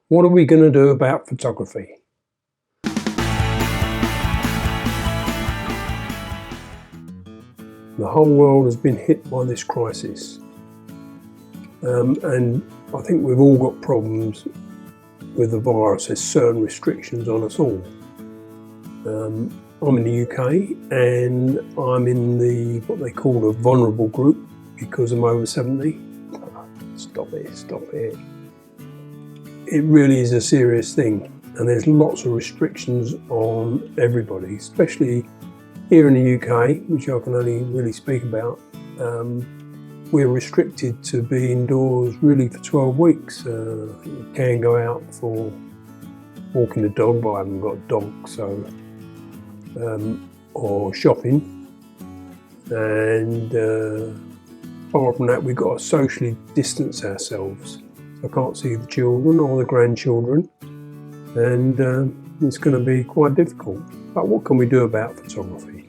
What are we going to do about photography? The whole world has been hit by this crisis, and I think we've all got problems with the virus. There's certain restrictions on us all. I'm in the UK and I'm in what they call a vulnerable group because I'm over 70. Stop it. It really is a serious thing, and there's lots of restrictions on everybody, especially here in the UK, which I can only really speak about. We're restricted to be indoors really for 12 weeks. You can go out for walking the dog, but I haven't got a dog, so or shopping. And apart from that, we've got to socially distance ourselves. I can't see the children or the grandchildren, and it's going to be quite difficult. But what can we do about photography?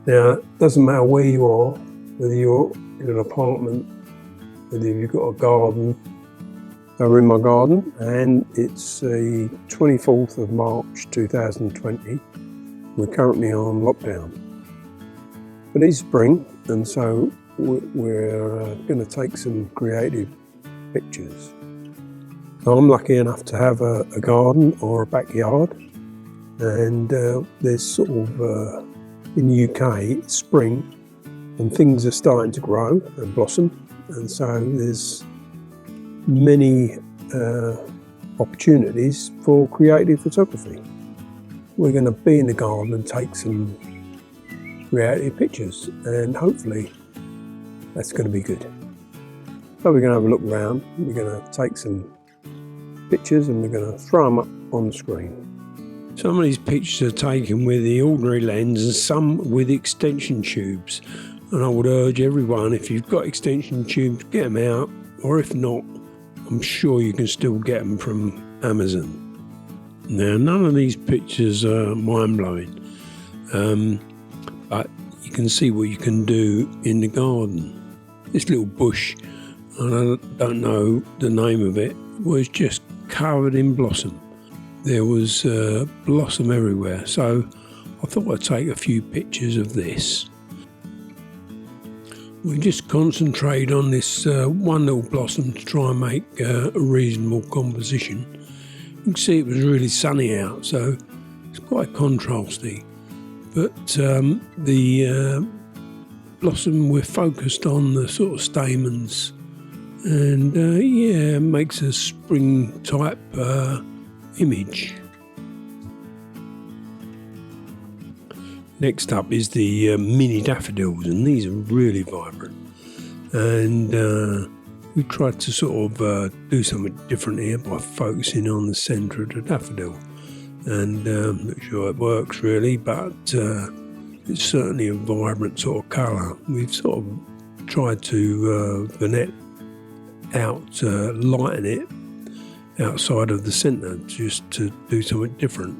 Now, it doesn't matter where you are, whether you're in an apartment, whether you've got a garden. We're in my garden, and it's the 24th of March 2020. We're currently on lockdown. But it's spring, and so we're going to take some creative pictures. So I'm lucky enough to have a garden or a backyard, and there's sort of, in the UK, it's spring and things are starting to grow and blossom, and so there's many opportunities for creative photography. We're going to be in the garden and take some creative pictures, and hopefully that's going to be good. So we're going to have a look around, we're going to take some pictures and we're going to throw them up on the screen. Some of these pictures are taken with the ordinary lens and some with extension tubes. And I would urge everyone, if you've got extension tubes, get them out, or if not, I'm sure you can still get them from Amazon. Now, none of these pictures are mind-blowing, but you can see what you can do in the garden. This little bush, and I don't know the name of it, was just covered in blossom. There was blossom everywhere, so I thought I'd take a few pictures of this. We just concentrate on this one little blossom to try and make a reasonable composition. You can see it was really sunny out, so it's quite contrasty. But the blossom, we're focused on the sort of stamens, and it makes a spring type image. Next up is the mini daffodils, and these are really vibrant, and we tried to sort of do something different here by focusing on the centre of the daffodil, and I'm not sure it works really, but it's certainly a vibrant sort of colour. We've sort of tried to vignette out, lighten it outside of the centre, just to do something different.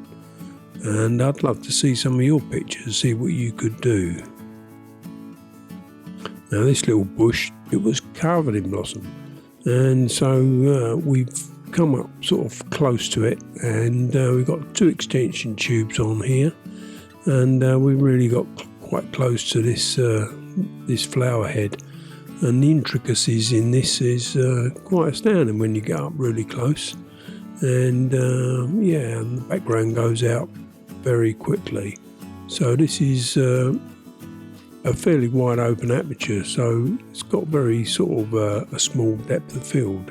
And I'd love to see some of your pictures, see what you could do. Now, this little bush, it was covered in blossom, and so we've come up sort of close to it, and we've got two extension tubes on here, and we really got quite close to this flower head, and the intricacies in this is quite astounding when you get up really close, and and the background goes out very quickly. So this is a fairly wide open aperture, so it's got very sort of a small depth of field.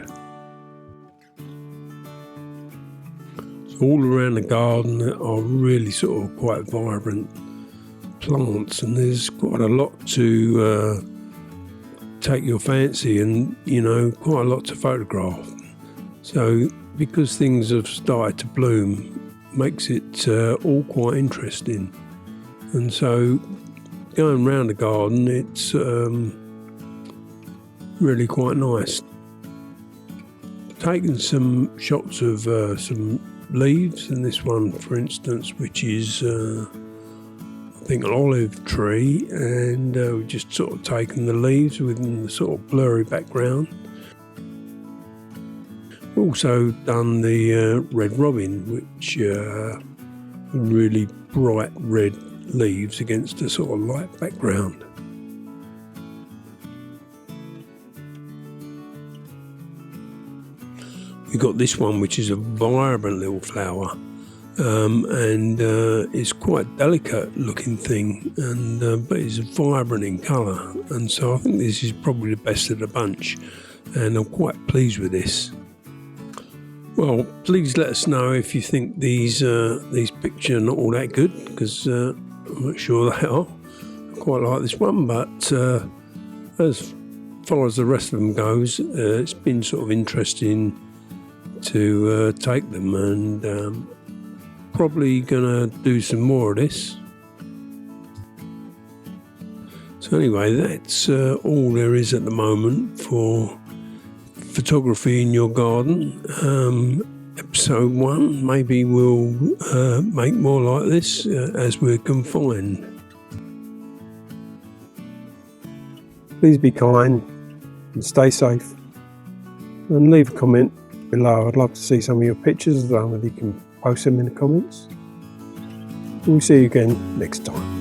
So all around the garden are really sort of quite vibrant plants, and there's quite a lot to take your fancy, and quite a lot to photograph. So because things have started to bloom, makes it all quite interesting, and so going round the garden, it's really quite nice. Taking some shots of some leaves, and this one, for instance, which is I think an olive tree, and we've just sort of taken the leaves within the sort of blurry background. Also done the red robin, which really bright red leaves against a sort of light background. We've got this one, which is a vibrant little flower, and it's quite a delicate looking thing, and but it's vibrant in colour, and so I think this is probably the best of the bunch, and I'm quite pleased with this. Well, please let us know if you think these pictures are not all that good, because I'm not sure they are. I quite like this one, but as far as the rest of them goes, it's been sort of interesting to take them, and probably gonna do some more of this. So anyway, that's all there is at the moment for photography in your garden. Episode 1, maybe we'll make more like this as we're confined. Please be kind and stay safe, and leave a comment below. I'd love to see some of your pictures. I don't know whether you can post them in the comments. We'll see you again next time.